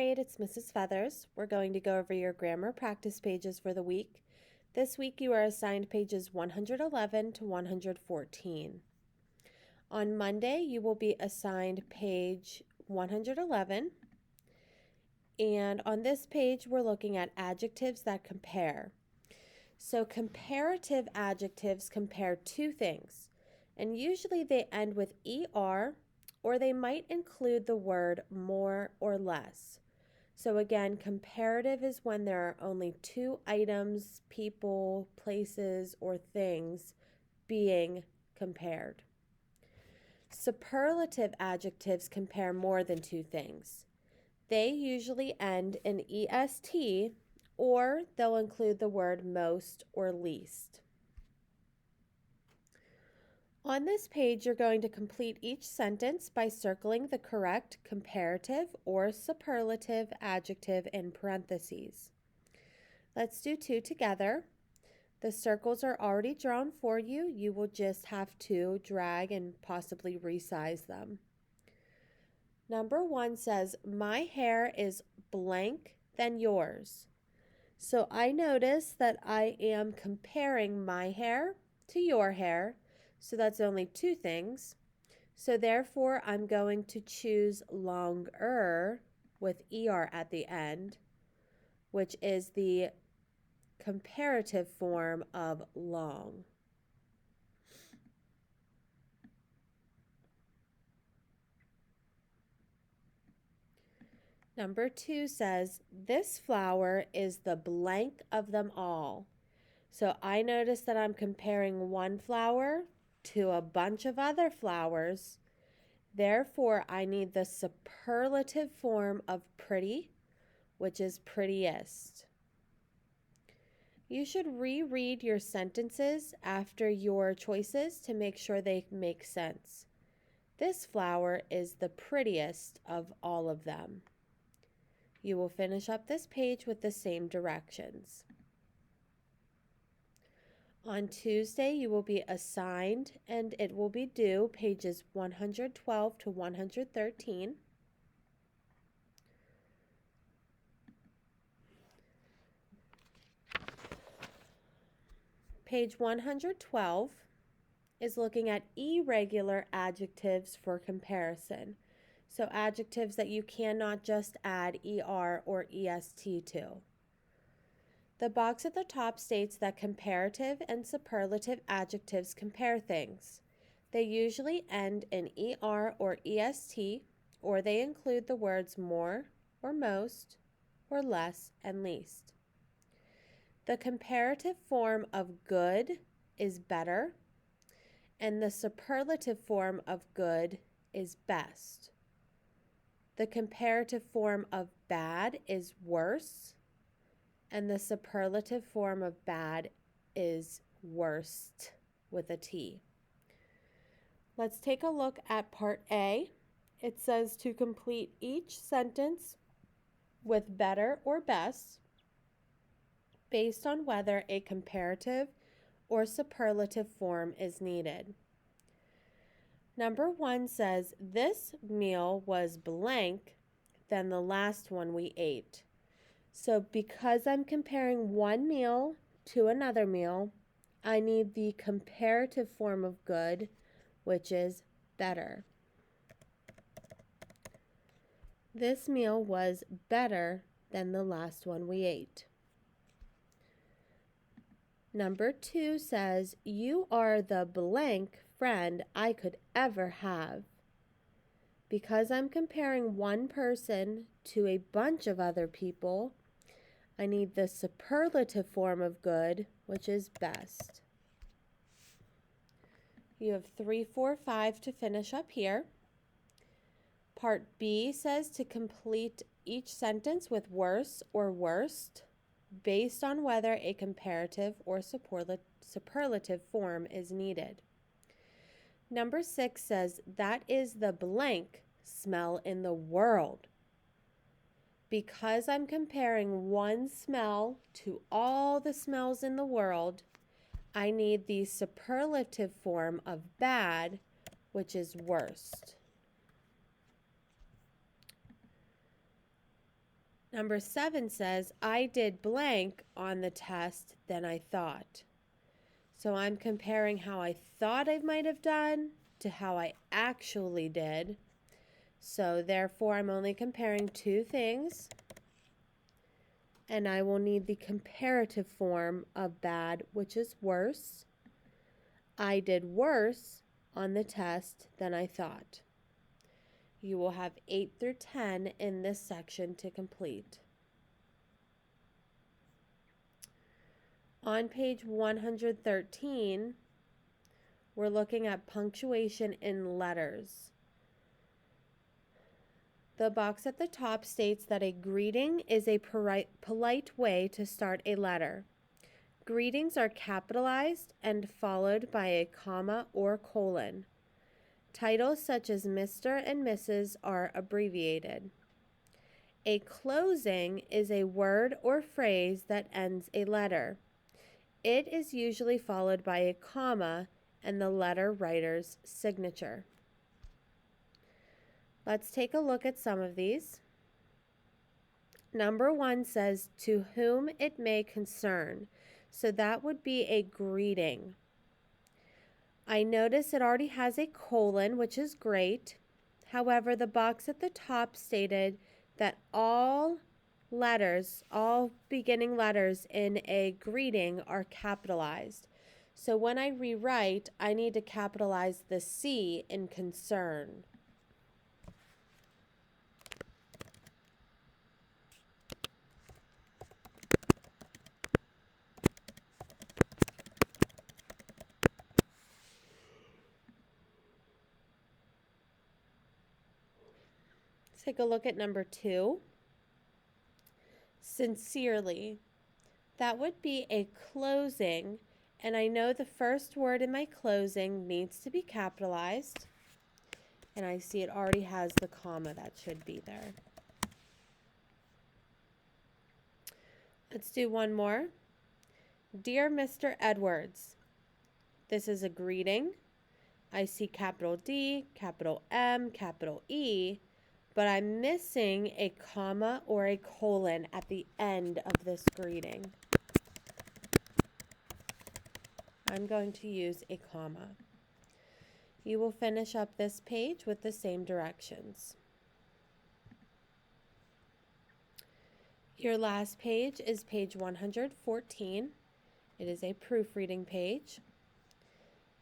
It's Mrs. Feathers. We're going to go over your grammar practice pages for the week. This week you are assigned pages 111 to 114. On Monday you will be assigned page 111. And on this page we're looking at adjectives that compare. So comparative adjectives compare two things. And usually they end with ER, or they might include the word more or less. So again, comparative is when there are only two items, people, places, or things being compared. Superlative adjectives compare more than two things. They usually end in EST, or they'll include the word most or least. On this page, you're going to complete each sentence by circling the correct comparative or superlative adjective in parentheses. Let's do two together. The circles are already drawn for you. You will just have to drag and possibly resize them. Number 1 says, my hair is blank than yours. So I notice that I am comparing my hair to your hair. So that's only two things. So therefore, I'm going to choose longer with ER at the end, which is the comparative form of long. Number 2 says, this flower is the blank of them all. So I notice that I'm comparing one flower to a bunch of other flowers. Therefore, I need the superlative form of pretty, which is prettiest. You should reread your sentences after your choices to make sure they make sense. This flower is the prettiest of all of them. You will finish up this page with the same directions. On Tuesday, you will be assigned, and it will be due pages 112 to 113. Page 112 is looking at irregular adjectives for comparison. So adjectives that you cannot just add ER or EST to. The box at the top states that comparative and superlative adjectives compare things. They usually end in ER or EST, or they include the words more or most or less and least. The comparative form of good is better, and the superlative form of good is best. The comparative form of bad is worse, and the superlative form of bad is worst with a T. Let's take a look at part A. It says to complete each sentence with better or best based on whether a comparative or superlative form is needed. Number 1 says, this meal was blank than the last one we ate. So because I'm comparing one meal to another meal, I need the comparative form of good, which is better. This meal was better than the last one we ate. Number 2 says, you are the blank friend I could ever have. Because I'm comparing one person to a bunch of other people, I need the superlative form of good, which is best. You have 3, 4, 5 to finish up here. Part B says to complete each sentence with worse or worst based on whether a comparative or superlative form is needed. Number 6 says, that is the blank smell in the world. Because I'm comparing one smell to all the smells in the world, I need the superlative form of bad, which is worst. Number 7 says, I did blank on the test than I thought. So I'm comparing how I thought I might have done to how I actually did. So therefore, I'm only comparing two things. And I will need the comparative form of bad, which is worse. I did worse on the test than I thought. You will have 8 through 10 in this section to complete. On page 113, we're looking at punctuation in letters. The box at the top states that a greeting is a polite way to start a letter. Greetings are capitalized and followed by a comma or colon. Titles such as Mr. and Mrs. are abbreviated. A closing is a word or phrase that ends a letter. It is usually followed by a comma and the letter writer's signature. Let's take a look at some of these. Number 1 says, to whom it may concern. So that would be a greeting. I notice it already has a colon, which is great. However, the box at the top stated that all beginning letters in a greeting are capitalized. So when I rewrite, I need to capitalize the C in concern. Let's take a look at number 2. Sincerely. That would be a closing, and I know the first word in my closing needs to be capitalized, and I see it already has the comma that should be there. Let's do one more. Dear Mr. Edwards, this is a greeting. I see capital D, capital M, capital E, but I'm missing a comma or a colon at the end of this greeting. I'm going to use a comma. You will finish up this page with the same directions. Your last page is page 114. It is a proofreading page.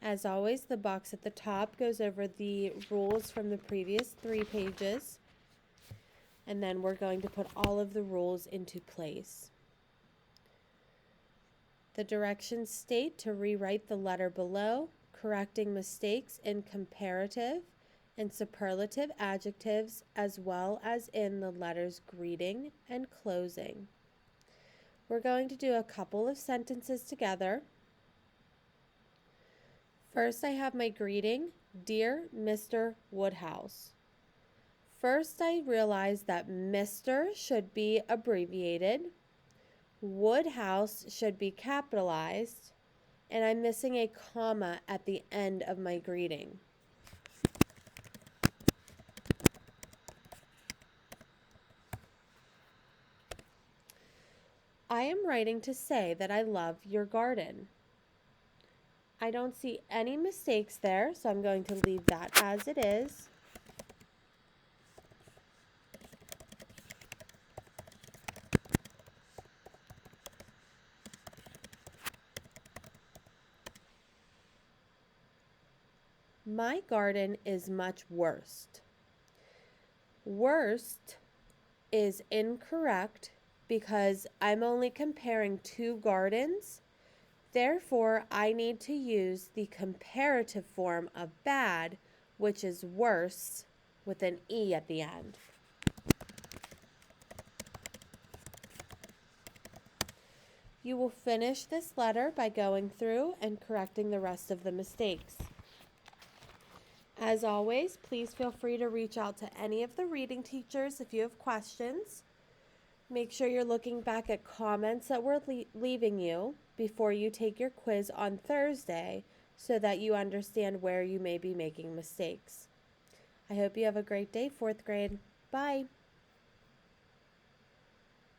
As always, the box at the top goes over the rules from the previous 3 pages, and then we're going to put all of the rules into place. The directions state to rewrite the letter below, correcting mistakes in comparative and superlative adjectives, as well as in the letters greeting and closing. We're going to do a couple of sentences together. First, I have my greeting, Dear Mr. Woodhouse. First, I realized that Mr. should be abbreviated, Woodhouse should be capitalized, and I'm missing a comma at the end of my greeting. I am writing to say that I love your garden. I don't see any mistakes there, so I'm going to leave that as it is. My garden is much worst. Worst is incorrect because I'm only comparing 2 gardens. Therefore, I need to use the comparative form of bad, which is worse, with an E at the end. You will finish this letter by going through and correcting the rest of the mistakes. As always, please feel free to reach out to any of the reading teachers if you have questions. Make sure you're looking back at comments that we're leaving you before you take your quiz on Thursday so that you understand where you may be making mistakes. I hope you have a great day, 4th grade. Bye.